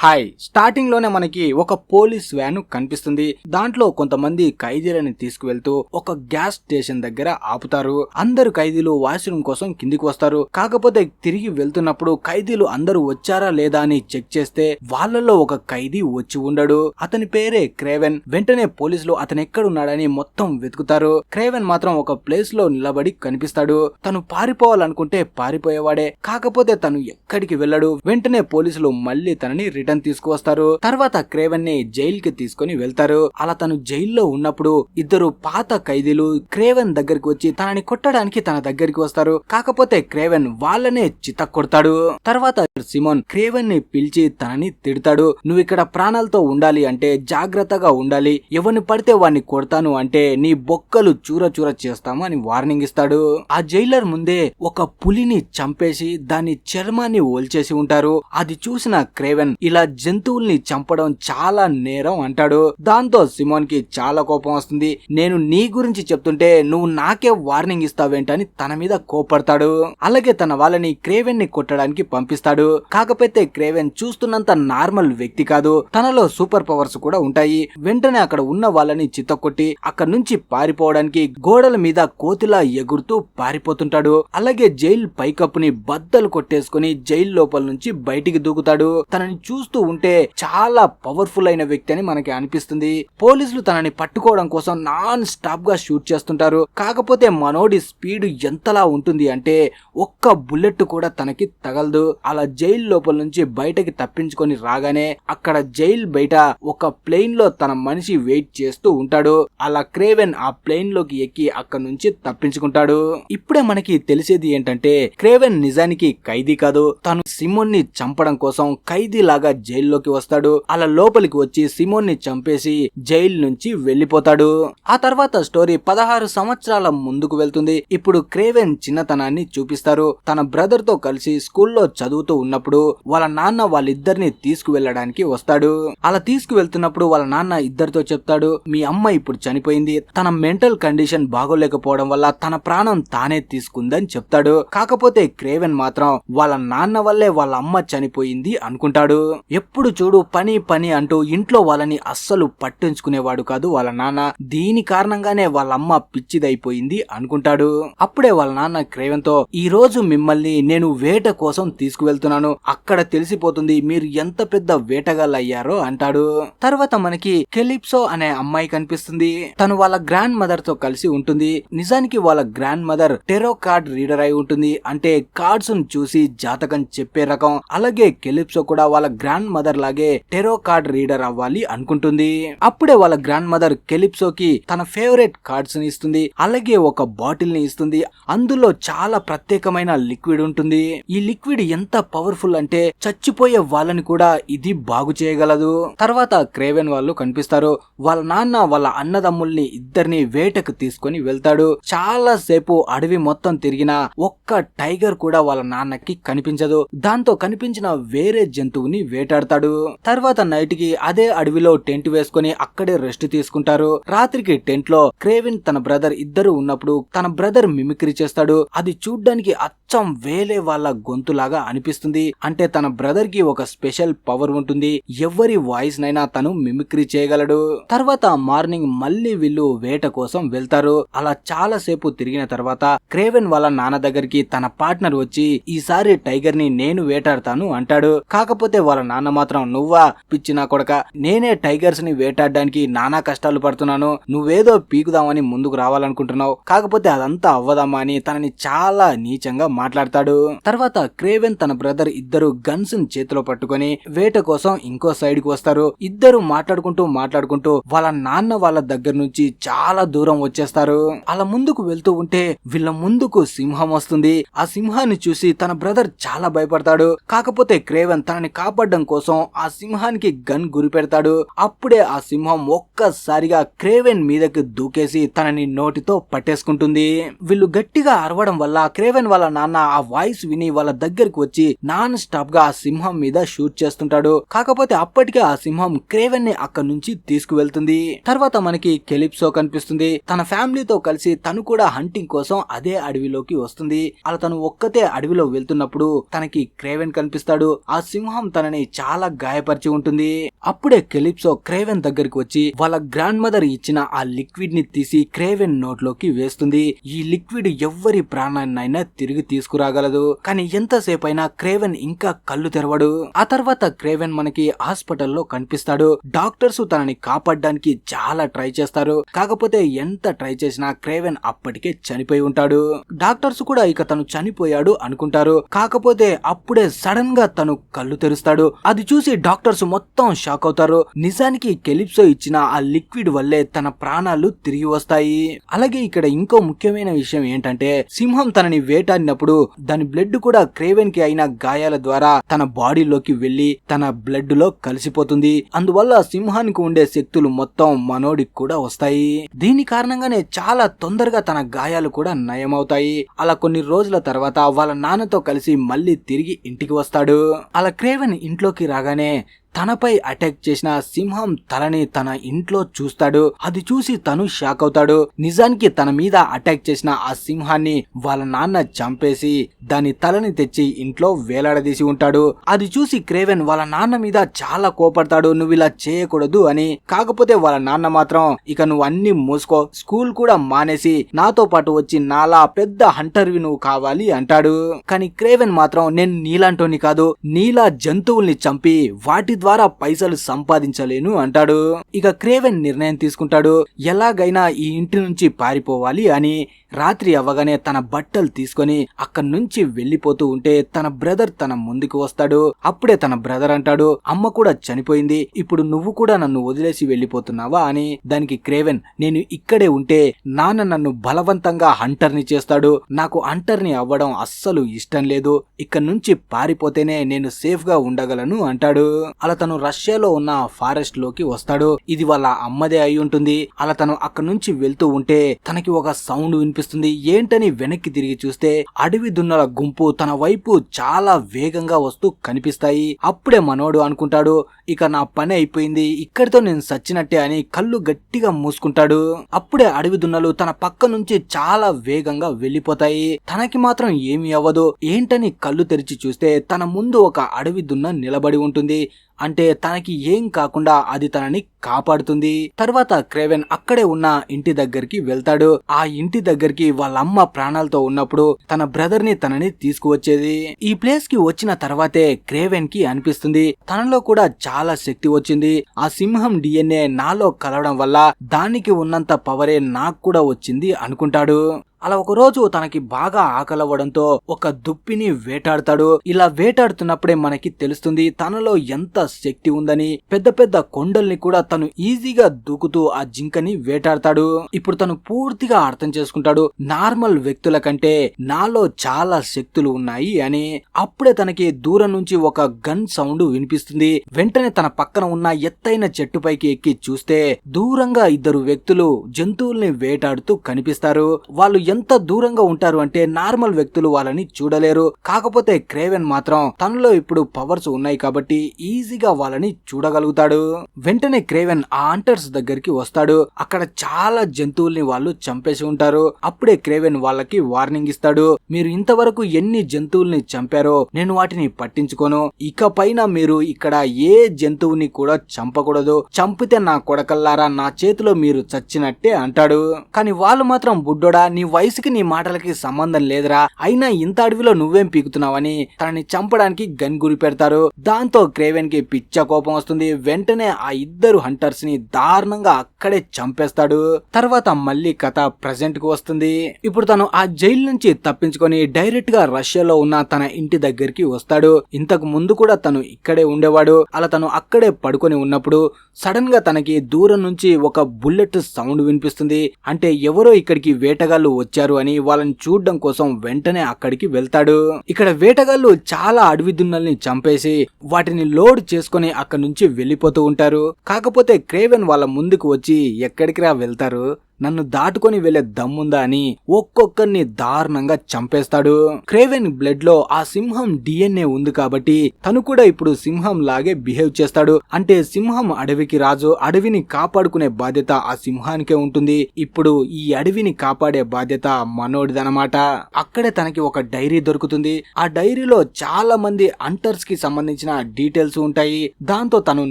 Hi starting లోనే మనకి ఒక పోలీస్ వ్యాన్ కనిపిస్తుంది. దాంట్లో కొంతమంది ఖైదీలని తీసుకువెళ్తూ ఒక గ్యాస్ స్టేషన్ దగ్గర ఆపుతారు. అందరు ఖైదీలు వాష్రూమ్ కోసం కిందికి వస్తారు. కాకపోతే తిరిగి వెళ్తున్నప్పుడు ఖైదీలు అందరూ వచ్చారా లేదా అని చెక్ చేస్తే వాళ్ళలో ఒక ఖైదీ వచ్చి ఉండడు. అతని పేరే క్రేవెన్. వెంటనే పోలీసులు అతను ఎక్కడున్నాడని మొత్తం వెతుకుతారు. క్రేవెన్ మాత్రం ఒక ప్లేస్ లో నిలబడి కనిపిస్తాడు. తను పారిపోవాలనుకుంటే పారిపోయేవాడే, కాకపోతే తను ఎక్కడికి వెళ్ళడు. వెంటనే పోలీసులు మళ్ళీ తనని రిటర్న్ తీసుకువస్తారు. తర్వాత క్రేవెన్ ని జైల్ కి తీసుకుని వెళ్తారు. అలా తను జైల్లో ఉన్నప్పుడు ఇద్దరు పాత ఖైదీలు క్రేవెన్ దగ్గరికి వచ్చి తనని కొట్టడానికి తన దగ్గరికి వస్తారు. కాకపోతే క్రేవెన్ వాళ్ళనే చిత కొడతాడు. తర్వాత సిమోన్ క్రేవెన్ ని పిలిచి తనని తిడతాడు. నువ్వు ఇక్కడ ప్రాణాలతో ఉండాలి అంటే జాగ్రత్తగా ఉండాలి, ఎవరిని పడితే వాడిని కొడతాను అంటే నీ బొక్కలు చూర చూర చేస్తాము అని వార్నింగ్ ఇస్తాడు. ఆ జైలర్ ముందే ఒక పులిని చంపేసి దాని చర్మాన్ని ఓల్చేసి ఉంటారు. అది చూసిన క్రేవెన్ ఇలా జంతువుల్ని చంపడం చాలా నేరం అంటాడు. దాంతో సిమోన్ కి చాలా కోపం వస్తుంది. నేను నీ గురించి చెప్తుంటే నువ్వు నాకే వార్నింగ్ ఇస్తావేంటని తన మీద కోపడతాడు. అలాగే తన వాళ్ళని క్రేవెన్ ని కొట్టడానికి పంపిస్తాడు. కాకపోతే క్రేవెన్ చూస్తున్నంత నార్మల్ వ్యక్తి కాదు, తనలో సూపర్ పవర్స్ కూడా ఉంటాయి. వెంటనే అక్కడ ఉన్న వాళ్ళని చిత్తకొట్టి అక్కడ నుంచి పారిపోవడానికి గోడల మీద కోతిలా ఎగురుతూ పారిపోతుంటాడు. అలాగే జైల్ పైకప్పుని బద్దలు కొట్టేసుకుని జైల్ లోపల నుంచి బయటికి దూకుతాడు. తనని చూస్తూ ఉంటే చాలా పవర్ఫుల్ అయిన వ్యక్తి అని మనకి అనిపిస్తుంది. పోలీసులు తనని పట్టుకోవడం కోసం నాన్ స్టాప్ గా షూట్ చేస్తుంటారు. కాకపోతే మనోడి స్పీడ్ ఎంతలా ఉంటుంది అంటే ఒక్క బుల్లెట్ కూడా తనకి తగలదు. అలా జైల్ లోపల నుంచి బయటకి తప్పించుకొని రాగానే అక్కడ జైల్ బయట ఒక ప్లేన్ లో తన మనిషి వెయిట్ చేస్తూ ఉంటాడు. అలా క్రేవెన్ ఆ ప్లేన్ లోకి ఎక్కి అక్కడ నుంచి తప్పించుకుంటాడు. ఇప్పుడే మనకి తెలిసేది ఏంటంటే క్రేవెన్ నిజానికి ఖైదీ కాదు, తను సిమోన్ ని చంపడం కోసం ఖైదీ లాగా జైల్లోకి వస్తాడు. అలా లోపలికి వచ్చి సిమోన్ ని చంపేసి జైల్ నుంచి వెళ్లిపోతాడు. ఆ తర్వాత స్టోరీ 16 సంవత్సరాల ముందుకు వెళ్తుంది. ఇప్పుడు క్రేవెన్ చిన్నతనాన్ని చూపిస్తారు. తన బ్రదర్ తో కలిసి స్కూల్లో చదువుతూ ఉన్నప్పుడు వాళ్ళ నాన్న వాళ్ళిద్దరిని తీసుకువెళ్ళడానికి వస్తాడు. అలా తీసుకువెళ్తున్నప్పుడు వాళ్ళ నాన్న ఇద్దరితో చెప్తాడు, మీ అమ్మ ఇప్పుడు చనిపోయింది, తన మెంటల్ కండిషన్ బాగోలేకపోవడం వల్ల తన ప్రాణం తానే తీసుకుందని చెప్తాడు. కాకపోతే క్రేవెన్ మాత్రం వాళ్ళ నాన్న వల్లే వాళ్ళ అమ్మ చనిపోయింది అనుకుంటాడు. ఎప్పుడు చూడు పని పని అంటూ ఇంట్లో వాళ్ళని అస్సలు పట్టించుకునేవాడు కాదు వాళ్ళ నాన్న. దీని కారణంగానే వాళ్ళ అమ్మ పిచ్చిదైపోయింది అనుకుంటాడు. అప్పుడే వాళ్ళ నాన్న క్రేవెన్ తో, ఈ రోజు మిమ్మల్ని నేను వేట కోసం తీసుకువెళ్తున్నాను, అక్కడ తెలిసిపోతుంది మీరు ఎంత పెద్ద వేటగాళ్ళయ్యారో అంటాడు. తర్వాత మనకి కెలిప్సో అనే అమ్మాయి కనిపిస్తుంది. తను వాళ్ళ గ్రాండ్ మదర్ తో కలిసి ఉంటుంది. నిజానికి వాళ్ళ grand mother tarot card reader అయి ఉంటుంది. అంటే కార్డ్స్ చూసి జాతకం చెప్పే రకం. అలాగే కెలిప్సో కూడా వాళ్ళ గ్రాండ్ మదర్ లాగే టెరో కార్డ్ రీడర్ అవ్వాలి అనుకుంటుంది. అప్పుడే వాళ్ళ గ్రాండ్ మదర్ కెలిప్సోకి తన ఫేవరెట్ కార్డ్స్ ని ఇస్తుంది. అలాగే ఒక బాటిల్ ని ఇస్తుంది. అందులో చాలా ప్రత్యేకమైన లిక్విడ్ ఉంటుంది. ఈ లిక్విడ్ ఎంత పవర్ఫుల్ అంటే చచ్చిపోయే వాళ్ళని కూడా ఇది బాగు చేయగలదు. తర్వాత క్రేవెన్ వాళ్ళు కనిపిస్తారు. వాళ్ళ నాన్న వాళ్ళ అన్నదమ్ముల్ని ఇద్దరిని వేటకు తీసుకొని వెళ్తాడు. చాలా సేపు అడవి మొత్తం తిరిగినా ఒక్క టైగర్ కూడా వాళ్ళ నాన్నకి కనిపించదు. దాంతో కనిపించిన వేరే జంతువుని వేటాడతాడు. తర్వాత నైట్ కి అదే అడవిలో టెంట్ వేసుకుని అక్కడే రెస్ట్ తీసుకుంటారు. రాత్రికి టెంట్ లో క్రేవెన్ తన బ్రదర్ ఇద్దరు ఉన్నప్పుడు తన బ్రదర్ మిమిక్రీ చేస్తాడు. అది చూడ్డానికి అచ్చం వేలే వాళ్ళ గొంతులాగా అనిపిస్తుంది. అంటే తన బ్రదర్ కి ఒక స్పెషల్ పవర్ ఉంటుంది, ఎవరి వాయిస్ నైనా తను మిమిక్రీ చేయగలడు. తర్వాత మార్నింగ్ మళ్ళీ వీళ్ళు వేట కోసం వెళ్తారు. అలా చాలా సేపు తిరిగిన తర్వాత క్రేవెన్ వాళ్ళ నాన్న దగ్గరికి తన పార్ట్నర్ వచ్చి, ఈసారి టైగర్ ని నేను వేటాడతాను అంటాడు. కాకపోతే వాళ్ళ నాన్న మాత్రం, నువ్వా పిచ్చి నా కొడక, నేనే టైగర్స్ ని వేటాడడానికి నానా కష్టాలు పడుతున్నాను, నువ్వేదో పీకుదామని ముందుకు రావాలనుకుంటున్నావు, కాకపోతే అదంతా అవ్వదమ్మా అని తనని చాలా నీచంగా మాట్లాడతాడు. తర్వాత క్రేవెన్ తన బ్రదర్ ఇద్దరు గన్స్ చేతిలో పట్టుకొని వేట కోసం ఇంకో సైడ్ కి వస్తారు. ఇద్దరు మాట్లాడుకుంటూ వాళ్ళ నాన్న వాళ్ళ దగ్గర నుంచి చాలా దూరం వచ్చేస్తారు. అలా ముందుకు వెళ్తూ ఉంటే వీళ్ళ ముందుకు సింహం వస్తుంది. ఆ సింహాన్ని చూసి తన బ్రదర్ చాలా భయపడతాడు. కాకపోతే క్రేవెన్ తనని కాపాడడం కోసం ఆ సింహానికి గన్ గురి పెడతాడు. అప్పుడే ఆ సింహం ఒక్కసారిగా క్రేవెన్ మీదకి దూకేసి తనని నోటితో పట్టేసుకుంటుంది. వీళ్ళు గట్టిగా అరవడం వల్ల క్రేవెన్ వాళ్ళ నాన్న ఆ వాయిస్ విని వాళ్ళ దగ్గరికి వచ్చి నాన్ స్టాప్ గా ఆ సింహం మీద షూట్ చేస్తుంటాడు. కాకపోతే అప్పటికే ఆ సింహం క్రేవెన్ ని అక్కడి నుంచి తీసుకువెళ్తుంది. తర్వాత మనకి కెలిప్సో కనిపిస్తుంది. తన ఫ్యామిలీతో కలిసి తను కూడా హంటింగ్ కోసం అదే అడవిలోకి వస్తుంది. అలా తను ఒక్కతే అడవిలో వెళ్తున్నప్పుడు తనకి క్రేవెన్ కనిపిస్తాడు. ఆ సింహం తనని చాలా గాయపరిచి ఉంటుంది. అప్పుడే కెలిప్సో క్రేవెన్ దగ్గరికి వచ్చి వాళ్ళ గ్రాండ్ మదర్ ఇచ్చిన ఆ లిక్విడ్ ని తీసి క్రేవెన్ నోట్లోకి వేస్తుంది. ఈ లిక్విడ్ ఎవ్వరి ప్రాణాన్నైనా తిరిగి తీసుకురాగలదు. కానీ ఎంతసేపు అయినా క్రేవెన్ ఇంకా కళ్ళు తెరవడు. ఆ తర్వాత క్రేవెన్ మనకి హాస్పిటల్లో కనిపిస్తాడు. డాక్టర్స్ తనని కాపాడడానికి చాలా ట్రై చేస్తారు. కాకపోతే ఎంత ట్రై చేసినా క్రేవెన్ అప్పటికే చనిపోయి ఉంటాడు. డాక్టర్స్ కూడా ఇక తను చనిపోయాడు అనుకుంటారు. కాకపోతే అప్పుడే సడన్ గా తను కళ్ళు తెరుస్తాడు. అది చూసి డాక్టర్స్ మొత్తం షాక్ అవుతారు. నిజానికి కెలిప్సో ఇచ్చిన ఆ లిక్విడ్ వల్లే తన ప్రాణాలు తిరిగి వస్తాయి. అలాగే ఇక్కడ ఇంకో ముఖ్యమైన విషయం ఏంటంటే సింహం తనని వేటాడినప్పుడు దాని బ్లడ్ కూడా క్రేవెన్ కి అయిన గాయాల ద్వారా తన బాడీలోకి వెళ్లి తన బ్లడ్ లో కలిసిపోతుంది. అందువల్ల సింహానికి ఉండే శక్తులు మొత్తం మనోడికి కూడా వస్తాయి. దీని కారణంగానే చాలా తొందరగా తన గాయాలు కూడా నయమవుతాయి. అలా కొన్ని రోజుల తర్వాత వాళ్ళ నాన్నతో కలిసి మళ్ళీ తిరిగి ఇంటికి వస్తాడు. అలా క్రేవెన్ ఇంట్లోకి రాగానే తనపై అటాక్ చేసిన సింహం తలని తన ఇంట్లో చూస్తాడు. అది చూసి తను షాక్ అవుతాడు. నిజానికి తన మీద అటాక్ చేసిన ఆ సింహాన్ని వాళ్ళ నాన్న చంపేసి దాని తలని తెచ్చి ఇంట్లో వేలాడదీసి ఉంటాడు. అది చూసి క్రేవెన్ వాళ్ళ నాన్న మీద చాలా కోపడతాడు, నువ్వు ఇలా చేయకూడదు అని. కాకపోతే వాళ్ళ నాన్న మాత్రం ఇక నువ్వు అన్ని మూసుకో, స్కూల్ కూడా మానేసి నాతో పాటు వచ్చి నాలా పెద్ద హంటర్వి నువ్వు కావాలి అంటాడు. కానీ క్రేవెన్ మాత్రం నేను నీలాంటోని కాదు, నీలా జంతువుల్ని చంపి వాటి ద్వారా పైసలు సంపాదించలేను అంటాడు. ఇక క్రేవెన్ నిర్ణయం తీసుకుంటాడు, ఎలాగైనా ఈ ఇంటి నుంచి పారిపోవాలి అని. రాత్రి అవ్వగానే తన బట్టలు తీసుకొని అక్కడి నుంచి వెళ్లిపోతూ ఉంటే తన బ్రదర్ తన ముందుకు వస్తాడు. అప్పుడే తన బ్రదర్ అంటాడు, అమ్మ కూడా చనిపోయింది, ఇప్పుడు నువ్వు కూడా నన్ను వదిలేసి వెళ్లిపోతున్నావా అని. దానికి క్రేవెన్, నేను ఇక్కడే ఉంటే నాన్న నన్ను బలవంతంగా హంటర్ని చేస్తాడు, నాకు హంటర్ని అవ్వడం అస్సలు ఇష్టం లేదు, ఇక్కడి నుంచి పారిపోతేనే నేను సేఫ్ గా ఉండగలను అంటాడు. అలా తను రష్యాలో ఉన్న ఫారెస్ట్ లోకి వస్తాడు. ఇది వాళ్ళ అమ్మదే అయి ఉంటుంది. అలా తను అక్కడి నుంచి వెళ్తూ ఉంటే తనకి ఒక సౌండ్ వినిపిస్తుంది. ఏంటని వెనక్కి తిరిగి చూస్తే అడవి దున్నల గుంపు తన వైపు చాలా వేగంగా వస్తూ కనిపిస్తాయి. అప్పుడే మనోడు అనుకుంటాడు, ఇక నా పని అయిపోయింది, ఇక్కడితో నేను సచ్చినట్టే అని కళ్ళు గట్టిగా మూసుకుంటాడు. అప్పుడే అడవి దున్నలు తన పక్క నుంచి చాలా వేగంగా వెళ్లిపోతాయి. తనకి మాత్రం ఏమీ అవ్వదు. ఏంటని కళ్ళు తెరిచి చూస్తే తన ముందు ఒక అడవి దున్న నిలబడి ఉంటుంది. అంటే తనకి ఏం కాకుండా అది తనని కాపాడుతుంది. తర్వాత క్రేవెన్ అక్కడే ఉన్న ఇంటి దగ్గరికి వెళ్తాడు. ఆ ఇంటి దగ్గరికి వాళ్ళ అమ్మ ప్రాణాలతో ఉన్నప్పుడు తన బ్రదర్ ని తనని తీసుకువచ్చేది. ఈ ప్లేస్ కి వచ్చిన తర్వాతే క్రేవెన్ కి అనిపిస్తుంది తనలో కూడా చాలా శక్తి వచ్చింది. ఆ సింహం DNA నాలో కలవడం వల్ల దానికి ఉన్నంత పవరే నాకు కూడా వచ్చింది అనుకుంటాడు. అలా ఒక రోజు తనకి బాగా ఆకలవ్వడంతో ఒక దుప్పిని వేటాడతాడు. ఇలా వేటాడుతున్నప్పుడే మనకి తెలుస్తుంది తనలో ఎంత శక్తి ఉందని. పెద్ద పెద్ద కొండల్ని కూడా తను ఈజీగా దూకుతూ ఆ జింకని వేటాడతాడు. ఇప్పుడు తను పూర్తిగా అర్థం చేసుకుంటాడు, నార్మల్ వ్యక్తుల కంటే నాలో చాలా శక్తులు ఉన్నాయి అని. అప్పుడే తనకి దూరం నుంచి ఒక గన్ సౌండ్ వినిపిస్తుంది. వెంటనే తన పక్కన ఉన్న ఎత్తైన చెట్టుపైకి ఎక్కి చూస్తే దూరంగా ఇద్దరు వ్యక్తులు జంతువుల్ని వేటాడుతూ కనిపిస్తారు. వాళ్ళు ఎంత దూరంగా ఉంటారు అంటే నార్మల్ వ్యక్తులు వాళ్ళని చూడలేరు. కాకపోతే క్రేవెన్ మాత్రం తనలో ఇప్పుడు పవర్స్ ఉన్నాయి కాబట్టి ఈజీగా వాళ్ళని చూడగలుగుతాడు. వెంటనే క్రేవెన్ ఆ హంటర్స్ దగ్గరికి వస్తాడు. అక్కడ చాలా జంతువుల్ని వాళ్ళు చంపేసి ఉంటారు. అప్పుడే క్రేవెన్ వాళ్ళకి వార్నింగ్ ఇస్తాడు, మీరు ఇంతవరకు ఎన్ని జంతువుల్ని చంపారో నేను వాటిని పట్టించుకోను, ఇక పైన మీరు ఇక్కడ ఏ జంతువుని కూడా చంపకూడదు, చంపితే నా కొడకల్లారా నా చేతిలో మీరు చచ్చినట్టే అంటాడు. కానీ వాళ్ళు మాత్రం, బుడ్డోడా నీ వయసుకి నీ మాటలకి సంబంధం లేదురా, అయినా ఇంత అడవిలో నువ్వేం పీకుతున్నావని తనని చంపడానికి గన్ గురి పెడతారు. దాంతో క్రేవెన్ కి పిచ్చ కోపం వస్తుంది. వెంటనే ఆ ఇద్దరు హంటర్స్ ని దారుణంగా అక్కడే చంపేస్తాడు. తర్వాత మళ్ళీ కథ ప్రెజెంట్ కు వస్తుంది. ఇప్పుడు తను ఆ జైలు నుంచి తప్పించుకొని డైరెక్ట్ గా రష్యాలో ఉన్న తన ఇంటి దగ్గరికి వస్తాడు. ఇంతకు ముందు కూడా తను ఇక్కడే ఉండేవాడు. అలా తను అక్కడే పడుకొని ఉన్నప్పుడు సడన్ గా తనకి దూరం నుంచి ఒక బుల్లెట్ సౌండ్ వినిపిస్తుంది. అంటే ఎవరో ఇక్కడికి వేటగాళ్ళు వచ్చారు అని వాళ్ళని చూడడం కోసం వెంటనే అక్కడికి వెళ్తాడు. ఇక్కడ వేటగాళ్ళు చాలా అడవి దున్నల్ని చంపేసి వాటిని లోడ్ చేసుకుని అక్కడి నుంచి వెళ్లిపోతూ ఉంటారు. కాకపోతే క్రేవెన్ వాళ్ళ ముందుకు వచ్చి, ఎక్కడికి రా వెళ్తారు, నన్ను దాటుకొని వెళ్లే దమ్ముందా అని ఒక్కొక్కరిని దారుణంగా చంపేస్తాడు. క్రేవెన్ బ్లడ్ లో ఆ సింహం DNA ఉంది కాబట్టి తను కూడా ఇప్పుడు సింహం లాగే బిహేవ్ చేస్తాడు. అంటే సింహం అడవికి రాజు, అడవిని కాపాడుకునే బాధ్యత ఆ సింహానికే ఉంటుంది. ఇప్పుడు ఈ అడవిని కాపాడే బాధ్యత మనోడిదనమాట. అక్కడే తనకి ఒక డైరీ దొరుకుతుంది. ఆ డైరీలో చాలా మంది హంటర్స్ కి సంబంధించిన డీటెయిల్స్ ఉంటాయి. దాంతో తను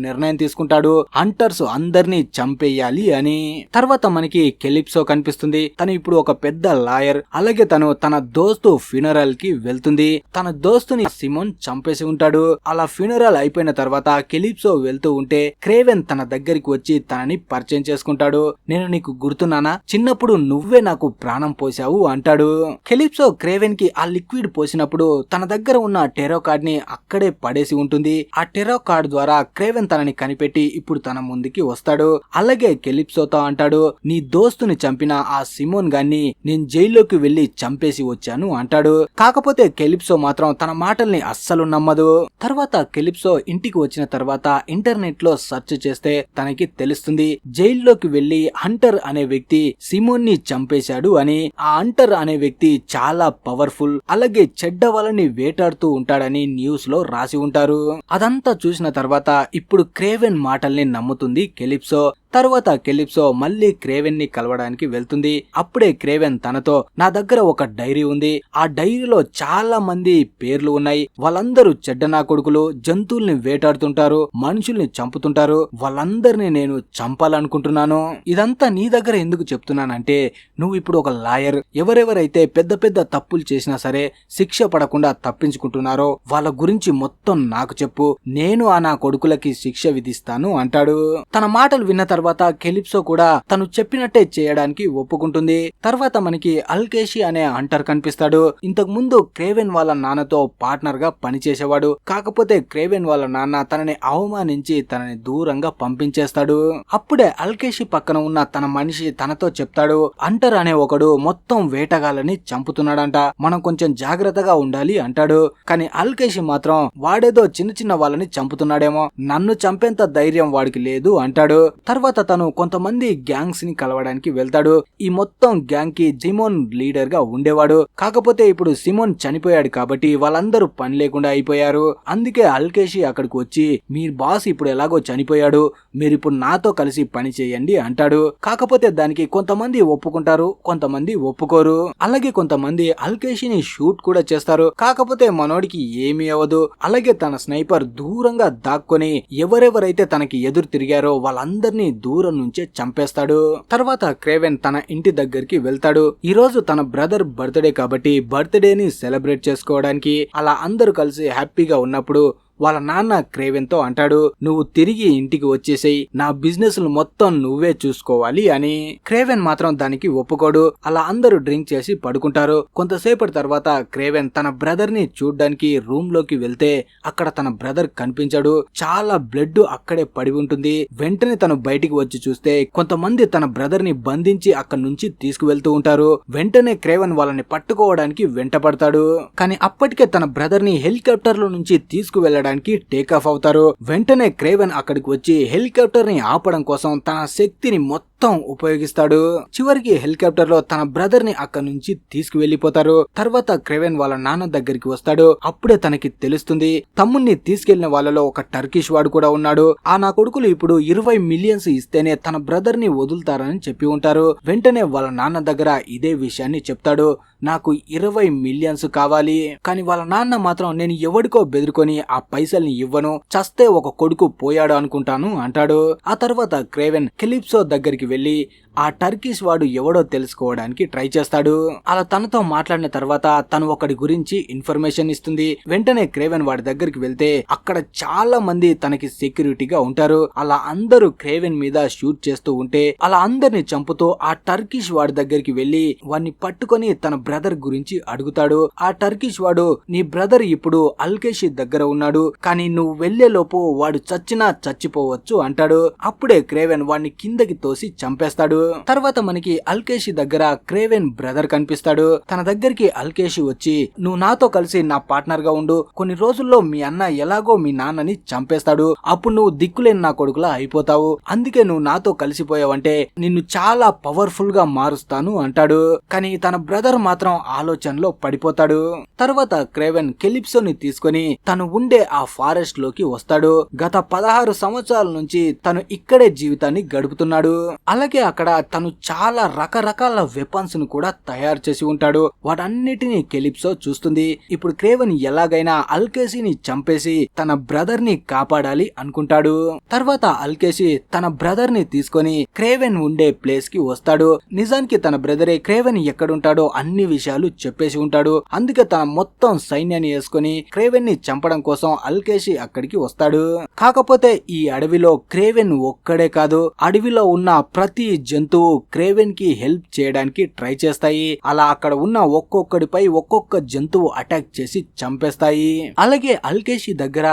నిర్ణయం తీసుకుంటాడు హంటర్స్ అందరినీ చంపేయాలి అని. తర్వాత మనకి కెలిప్సో కనిపిస్తుంది. తను ఇప్పుడు ఒక పెద్ద లాయర్. అలాగే తను తన దోస్తు ఫ్యూనరల్ కి వెళ్తుంది. తన దోస్తుని సిమోన్ చంపేసి ఉంటాడు. అలా ఫ్యూనరల్ అయిపోయిన తర్వాత కెలిప్సో వెళ్తూ ఉంటే క్రేవెన్ తన దగ్గరికి వచ్చి తనని పరిచయం చేసుకుంటాడు. నేను నీకు గుర్తున్నానా, చిన్నప్పుడు నువ్వే నాకు ప్రాణం పోసావు అంటాడు. కెలిప్సో క్రేవెన్ కి ఆ లిక్విడ్ పోసినప్పుడు తన దగ్గర ఉన్న టెరో కార్డ్ ని అక్కడే పడేసి ఉంటుంది. ఆ టెరో కార్డ్ ద్వారా క్రేవెన్ తనని కనిపెట్టి ఇప్పుడు తన ముందుకి వస్తాడు. అలాగే కెలిప్సోతో అంటాడు, నీ దోస్తుని చంపిన ఆ సిమోన్ గాన్ని నేను జైల్లోకి వెళ్లి చంపేసి వచ్చాను అంటాడు. కాకపోతే కెలిప్సో మాత్రం తన మాటల్ని అస్సలు నమ్మదు. తర్వాత కెలిప్సో ఇంటికి వచ్చిన తర్వాత ఇంటర్నెట్ లో సెర్చ్ చేస్తే తనకి తెలుస్తుంది జైల్లోకి వెళ్లి హంటర్ అనే వ్యక్తి సిమోన్ ని చంపేశాడు అని. ఆ హంటర్ అనే వ్యక్తి చాలా పవర్ఫుల్, అలాగే చెడ్డ వాళ్ళని వేటాడుతూ ఉంటాడని న్యూస్ లో రాసి ఉంటారు. అదంతా చూసిన తర్వాత ఇప్పుడు క్రేవెన్ మాటల్ని నమ్ముతుంది కెలిప్సో. తర్వాత కెలిప్సో మళ్ళీ క్రేవెన్ ని కలవడానికి వెళ్తుంది. అప్పుడే క్రేవెన్ తనతో, నా దగ్గర ఒక డైరీ ఉంది. ఆ డైరీలో చాలా మంది పేర్లు ఉన్నాయి. వాళ్ళందరూ చెడ్డ నా కొడుకులు, జంతువుల్ని వేటాడుతుంటారు, మనుషుల్ని చంపుతుంటారు. వాళ్ళందరినీ నేను చంపాలనుకుంటున్నాను. ఇదంతా నీ దగ్గర ఎందుకు చెప్తున్నానంటే, నువ్వు ఇప్పుడు ఒక లాయర్. ఎవరెవరైతే పెద్ద పెద్ద తప్పులు చేసినా సరే శిక్ష పడకుండా తప్పించుకుంటున్నారో వాళ్ళ గురించి మొత్తం నాకు చెప్పు. నేను ఆ నా కొడుకులకి శిక్ష విధిస్తాను అంటాడు. తన మాటలు విన్న తర్వాత కెలిప్సో కూడా తను చెప్పినట్టే చేయడానికి ఒప్పుకుంటుంది. తర్వాత మనకి అల్కేషి అనే హంటర్ కనిపిస్తాడు. ఇంతకు ముందు క్రేవెన్ వాళ్ళ నాన్నతో పార్ట్నర్ గా పనిచేసేవాడు. కాకపోతే క్రేవెన్ వాళ్ళ నాన్న తనని అవమానించి తనని దూరంగా పంపించేస్తాడు. అప్పుడే అల్కేషి పక్కన ఉన్న తన మనిషి తనతో చెప్తాడు, హంటర్ అనే ఒకడు మొత్తం వేటగాళ్ళని చంపుతున్నాడంట, మనం కొంచెం జాగ్రత్తగా ఉండాలి అంటాడు. కానీ అల్కేషి మాత్రం వాడేదో చిన్న చిన్న వాళ్ళని చంపుతున్నాడేమో, నన్ను చంపేంత ధైర్యం వాడికి లేదు అంటాడు. తర్వాత తను కొంతమంది గ్యాంగ్స్ ని కలవడానికి వెళ్తాడు. ఈ మొత్తం గ్యాంగ్ కి సిమోన్ లీడర్ గా ఉండేవాడు. కాకపోతే ఇప్పుడు సిమోన్ చనిపోయాడు కాబట్టి వాళ్ళందరూ పని లేకుండా అయిపోయారు. అందుకే అల్కేషి అక్కడికి వచ్చి, మీ బాస్ ఇప్పుడు ఎలాగో చనిపోయాడు, మీరు ఇప్పుడు నాతో కలిసి పని చేయండి అంటాడు. కాకపోతే దానికి కొంతమంది ఒప్పుకుంటారు, కొంతమంది ఒప్పుకోరు. అలాగే కొంతమంది అల్కేషిని షూట్ కూడా చేస్తారు. కాకపోతే మనోడికి ఏమీ అవ్వదు. అలాగే తన స్నైపర్ దూరంగా దాక్కొని ఎవరెవరైతే తనకి ఎదురు తిరిగారో వాళ్ళందరినీ దూరం నుంచే చంపేస్తాడు. తర్వాత క్రేవెన్ తన ఇంటి దగ్గరికి వెళ్తాడు. ఈ రోజు తన బ్రదర్ బర్త్డే కాబట్టి బర్త్డేని సెలబ్రేట్ చేసుకోవడానికి అలా అందరూ కలిసి హ్యాపీగా ఉన్నప్పుడు వాళ్ళ నాన్న క్రేవెన్ తో అంటాడు, నువ్వు తిరిగి ఇంటికి వచ్చేసేయ్, నా బిజినెస్ మొత్తం నువ్వే చూసుకోవాలి అని. క్రేవెన్ మాత్రం దానికి ఒప్పుకోడు. అలా అందరూ డ్రింక్ చేసి పడుకుంటారు. కొంతసేపటి తర్వాత క్రేవెన్ తన బ్రదర్ ని చూడ్డానికి రూమ్ లోకి వెళ్తే అక్కడ తన బ్రదర్ కనిపించాడు. చాలా బ్లడ్ అక్కడే పడి ఉంటుంది. వెంటనే తను బయటికి వచ్చి చూస్తే కొంతమంది తన బ్రదర్ ని బంధించి అక్కడి నుంచి తీసుకువెళ్తూ ఉంటారు. వెంటనే క్రేవెన్ వాళ్ళని పట్టుకోవడానికి వెంట పడతాడు. కానీ అప్పటికే తన బ్రదర్ ని హెలికాప్టర్ లో నుంచి తీసుకువెళ్ళడానికి టేక్ ఆఫ్ అవుతారు. వెంటనే క్రేవెన్ అక్కడికి వచ్చి హెలికాప్టర్ ని ఆపడం కోసం తన శక్తిని మొత్తం ఉపయోగిస్తాడు. చివరికి హెలికాప్టర్ లో తన బ్రదర్ ని అక్కడి నుంచి తీసుకువెళ్లిపోతారు. తర్వాత క్రేవెన్ వాళ్ళ నాన్న దగ్గరికి వస్తాడు. అప్పుడే తనకి తెలుస్తుంది తమ్ముణ్ణి తీసుకెళ్లిన వాళ్ళలో ఒక టర్కిష్ వాడు కూడా ఉన్నాడు. ఆ నా కొడుకులు ఇప్పుడు 20 మిలియన్స్ ఇస్తేనే తన బ్రదర్ ని వదులుతారని చెప్పి ఉంటారు. వెంటనే వాళ్ళ నాన్న దగ్గర ఇదే విషయాన్ని చెప్తాడు, నాకు 20 మిలియన్స్ కావాలి. కానీ వాళ్ళ నాన్న మాత్రం, నేను ఎవడికో బెదిరుకొని ఆ పైసల్ని ఇవ్వను, చస్తే ఒక కొడుకు పోయాడు అనుకుంటాను అంటాడు. ఆ తర్వాత క్రేవెన్ కెలిప్సో దగ్గరికి వెళ్లి ఆ టర్కిష్ వాడు ఎవడో తెలుసుకోవడానికి ట్రై చేస్తాడు. అలా తనతో మాట్లాడిన తర్వాత తను ఒకడి గురించి ఇన్ఫర్మేషన్ ఇస్తుంది. వెంటనే క్రేవెన్ వాడి దగ్గరికి వెళ్తే అక్కడ చాలా మంది తనకి సెక్యూరిటీగా ఉంటారు. అలా అందరూ క్రేవెన్ మీద షూట్ చేస్తూ ఉంటే అలా అందరిని చంపుతూ ఆ టర్కిష్ వాడి దగ్గరికి వెళ్లి వాడిని పట్టుకొని తన బ్రదర్ గురించి అడుగుతాడు. ఆ టర్కిష్ వాడు, నీ బ్రదర్ ఇప్పుడు అల్కేషి దగ్గర ఉన్నాడు, కానీ నువ్వు వెళ్లే లోపు వాడు చచ్చినా చచ్చిపోవచ్చు అంటాడు. అప్పుడే క్రేవెన్ వాడిని కిందకి తోసి చంపేస్తాడు. తర్వాత మనకి అల్కేషి దగ్గర క్రేవెన్ బ్రదర్ కనిపిస్తాడు. తన దగ్గరికి అల్కేషి వచ్చి నువ్వు నాతో కలిసి నా పార్ట్నర్ గా ఉండు, కొన్ని రోజుల్లో మీ అన్న ఎలాగో మీ నాన్నని చంపేస్తాడు, అప్పుడు నువ్వు దిక్కులేని నా కొడుకులా అయిపోతావు, అందుకే నువ్వు నాతో కలిసిపోయావంటే నిన్ను చాలా పవర్ఫుల్ గా మారుస్తాను అంటాడు. కానీ తన బ్రదర్ మాత్రం ఆలోచనలో పడిపోతాడు. తర్వాత క్రేవెన్ కెలిప్సోని తీసుకొని తను ఉండే ఆ ఫారెస్ట్ లోకి వస్తాడు. గత 16 సంవత్సరాల నుంచి తను ఇక్కడే జీవితాన్ని గడుపుతున్నాడు. అలాగే అక్కడ తను చాలా రకరకాల వెపన్స్ ను కూడా తయారు చేసి ఉంటాడు. వాటన్నిటిని కెలిప్సో చూస్తుంది. ఇప్పుడు క్రేవెన్ ఎలాగైనా అల్కేషిని చంపేసి తన బ్రదర్ ని కాపాడాలి అనుకుంటాడు. తర్వాత అల్కేషి తన బ్రదర్ ని తీసుకొని క్రేవెన్ ఉండే ప్లేస్ కి వస్తాడు. నిజానికి తన బ్రదరే క్రేవెన్ ఎక్కడుంటాడో అన్ని విషయాలు చెప్పేసి ఉంటాడు. అందుకే తన మొత్తం సైన్యాన్ని వేసుకొని క్రేవెన్ ని చంపడం కోసం అల్కేషి అక్కడికి వస్తాడు. కాకపోతే ఈ అడవిలో క్రేవెన్ ఒక్కడే కాదు, అడవిలో ఉన్న ప్రతి జంతువు క్రేవెన్ కి హెల్ప్ చేయడానికి ట్రై చేస్తాయి. అలా అక్కడ ఉన్న ఒక్కొక్కడిపై ఒక్కొక్క జంతువు అటాక్ చేసి చంపేస్తాయి. అలాగే అల్కేషి దగ్గర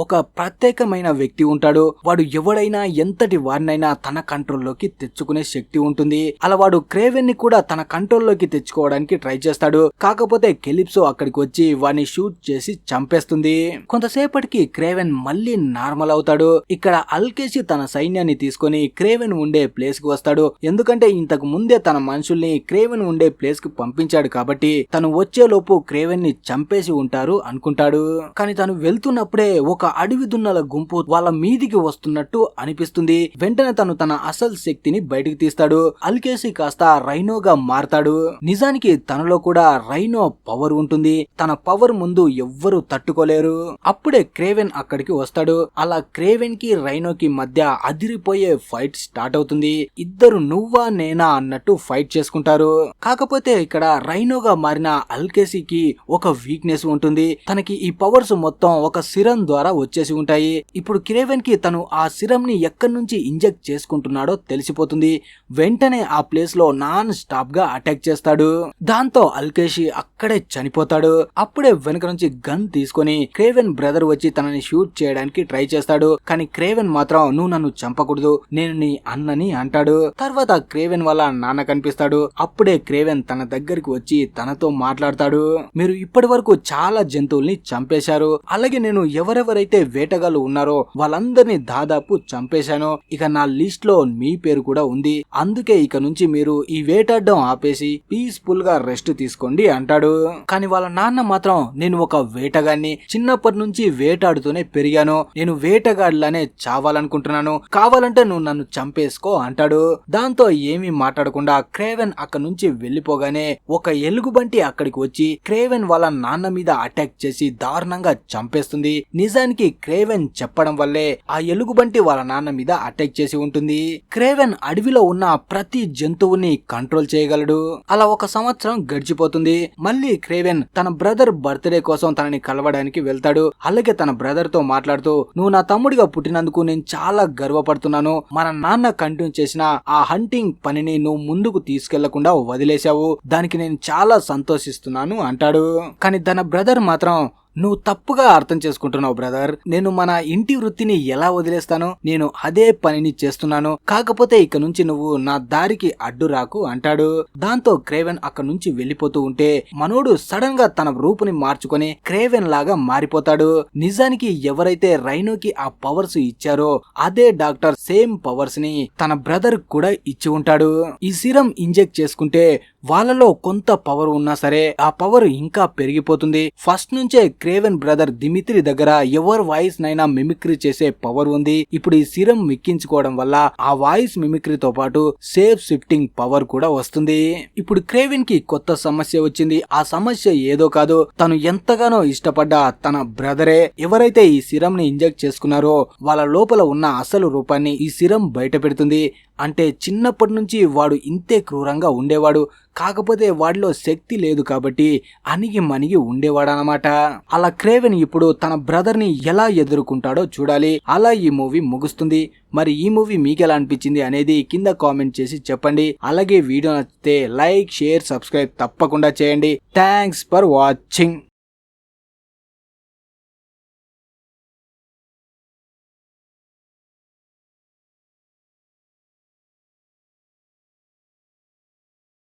ఒక ప్రత్యేకమైన వ్యక్తి ఉంటాడు. వాడు ఎవడైనా ఎంతటి వారినైనా తన కంట్రోల్లోకి తెచ్చుకునే శక్తి ఉంటుంది. అలా వాడు క్రేవెన్ ని కూడా తన కంట్రోల్లోకి తెచ్చుకోవడానికి ట్రై చేస్తాడు. కాకపోతే కెలిప్సో అక్కడికి వచ్చి వాడిని షూట్ చేసి చంపేస్తుంది. కొంతసేపటికి క్రేవెన్ మళ్ళీ నార్మల్ అవుతాడు. ఇక్కడ అల్కేషి తన సైన్యాన్ని తీసుకొని క్రేవెన్ ఉండే ప్లేస్ కి వస్తాడు. ఎందుకంటే ఇంతకు ముందే తన మనుషుల్ని క్రేవెన్ ఉండే ప్లేస్ కి పంపించాడు కాబట్టి తను వచ్చేలోపు క్రేవెన్ ని చంపేసి ఉంటారు అనుకుంటాడు. కానీ తను వెళ్తున్నప్పుడే ఒక అడవి దున్నల గుంపు వాళ్ళ మీదికి వస్తున్నట్టు అనిపిస్తుంది. వెంటనే తను తన అసలు శక్తిని బయటికి తీస్తాడు. అల్కేషి కాస్త రైనోగా మారతాడు. నిజానికి తనలో కూడా రైనో పవర్ ఉంటుంది. తన పవర్ ముందు ఎవ్వరూ తట్టుకోలేరు. అప్పుడే క్రేవెన్ అక్కడికి వస్తాడు. అలా క్రేవెన్ కి రైనోకి మధ్య అదిరిపోయే ఫైట్ స్టార్ట్ అవుతుంది. ఇద్దరు నువ్వా నేనా అన్నట్టు ఫైట్ చేసుకుంటారు. కాకపోతే ఇక్కడ రైనోగా మారిన అల్కేషికి ఒక వీక్నెస్ ఉంటుంది. తనకి ఈ పవర్స్ మొత్తం ఒక సిరం ద్వారా వచ్చేసి ఉంటాయి. ఇప్పుడు క్రేవెన్ కి తను ఆ సిరం ని ఎక్కడి నుంచి ఇంజెక్ట్ చేసుకుంటున్నాడో తెలిసిపోతుంది. వెంటనే ఆ ప్లేస్ లో నాన్ స్టాప్ గా అటాక్ చేస్తాడు. దాంతో అల్కేషి అక్కడే చనిపోతాడు. అప్పుడే వెనక నుంచి గన్ తీసుకొని క్రేవెన్ బ్రదర్ వచ్చి తనని షూట్ చేయడానికి ట్రై చేస్తాడు. కానీ క్రేవెన్ మాత్రం నువ్వు నన్ను చంపకూడదు, నేను నీ అన్నని అంటాడు. తర్వాత క్రేవెన్ వాళ్ళ నాన్న కనిపిస్తాడు. అప్పుడే క్రేవెన్ తన దగ్గరికి వచ్చి తనతో మాట్లాడతాడు. మీరు ఇప్పటి వరకు చాలా జంతువుల్ని చంపేశారు. అలాగే నేను ఎవరెవరైతే వేటగాళ్ళు ఉన్నారో వాళ్ళందరినీ దాదాపు చంపేశాను. ఇక నా లిస్ట్ లో మీ పేరు కూడా ఉంది. అందుకే ఇక నుంచి మీరు ఈ వేటాడడం ఆపేసి పీస్ఫుల్ గా రెస్ట్ తీసుకోండి అంటాడు. కానీ వాళ్ళ నాన్న మాత్రం నేను ఒక వేటగాడిని, చిన్నప్పటి నుంచి వేటాడుతూనే పెరిగాను, నేను వేటగాడిలానే చావాలనుకుంటున్నాను, కావాలంటే నువ్వు నన్ను చంపేసుకో అంటాడు. దాంతో ఏమీ మాట్లాడకుండా క్రేవెన్ అక్కడి నుంచి వెళ్లిపోగానే ఒక ఎలుగుబంటి అక్కడికి వచ్చి క్రేవెన్ వాళ్ళ నాన్న మీద అటాక్ చేసి దారుణంగా చంపేస్తుంది. నిజానికి క్రేవెన్ చెప్పడం వల్లే ఆ ఎలుగుబంటి వాళ్ళ నాన్న మీద అటాక్ చేసి ఉంటుంది. క్రేవెన్ అడవిలో ఉన్న ప్రతి జంతువుని కంట్రోల్ చేయగలడు. అలా ఒక సంవత్సరం గడిచిపోతుంది. మళ్ళీ క్రేవెన్ తన బ్రదర్ బర్త్డే కోసం తనని కలవడానికి వెళ్తాడు. అలాగే తన బ్రదర్ తో మాట్లాడుతూ నువ్వు నా తమ్ముడిగా పుట్టినందుకు నేను చాలా గర్వపడుతున్నాను. మన నాన్న కంటిన్యూ చేసిన ఆ హంటింగ్ పనిని నువ్వు ముందుకు తీసుకెళ్లకుండా వదిలేశావు, దానికి నేను చాలా సంతోషిస్తున్నాను అంటాడు. కానీ తన బ్రదర్ మాత్రం నువ్వు తప్పుగా అర్థం చేసుకుంటున్నావు బ్రదర్, నేను మన ఇంటి వృత్తిని ఎలా వదిలేస్తాను, నేను అదే పనిని చేస్తున్నాను, కాకపోతే ఇక నుంచి నువ్వు నా దారికి అడ్డు రాకు అంటాడు. దాంతో క్రేవెన్ అక్కడ నుంచి వెళ్లిపోతూ ఉంటే మనోడు సడన్ గా తన రూపుని మార్చుకొని క్రేవెన్ లాగా మారిపోతాడు. నిజానికి ఎవరైతే రైనోకి ఆ పవర్స్ ఇచ్చారో అదే డాక్టర్ సేమ్ పవర్స్ ని తన బ్రదర్ కూడా ఇచ్చి ఉంటాడు. ఈ సిరం ఇంజెక్ట్ చేసుకుంటే వాళ్ళలో కొంత పవర్ ఉన్నా సరే ఆ పవర్ ఇంకా పెరిగిపోతుంది. ఫస్ట్ నుంచే క్రేవెన్ బ్రదర్ దిమిత్రి దగ్గర ఎవరి వాయిస్ నైనా మిమిక్రీ చేసే పవర్ ఉంది. ఇప్పుడు ఈ సిరం మిక్కించుకోవడం వల్ల ఆ వాయిస్ మిమిక్రీతో పాటు సేఫ్ షిఫ్టింగ్ పవర్ కూడా వస్తుంది. ఇప్పుడు క్రేవెన్ కి కొత్త సమస్య వచ్చింది. ఆ సమస్య ఏదో కాదు, తను ఎంతగానో ఇష్టపడ్డ తన బ్రదరే ఎవరైతే ఈ సిరం ని ఇంజెక్ట్ చేసుకున్నారో వాళ్ళ లోపల ఉన్న అసలు రూపాన్ని ఈ సిరం బయట పెడుతుంది. అంటే చిన్నప్పటి నుంచి వాడు ఇంతే క్రూరంగా ఉండేవాడు, కాకపోతే వాడిలో శక్తి లేదు కాబట్టి అణిగి మణిగి ఉండేవాడనమాట. అలా క్రేవెన్ ఇప్పుడు తన బ్రదర్ ని ఎలా ఎదుర్కొంటాడో చూడాలి. అలా ఈ మూవీ ముగుస్తుంది. మరి ఈ మూవీ మీకు ఎలా అనిపించింది అనేది కింద కామెంట్ చేసి చెప్పండి. అలాగే వీడియో నచ్చితే లైక్, షేర్, సబ్స్క్రైబ్ తప్పకుండా చేయండి. Thanks for watching.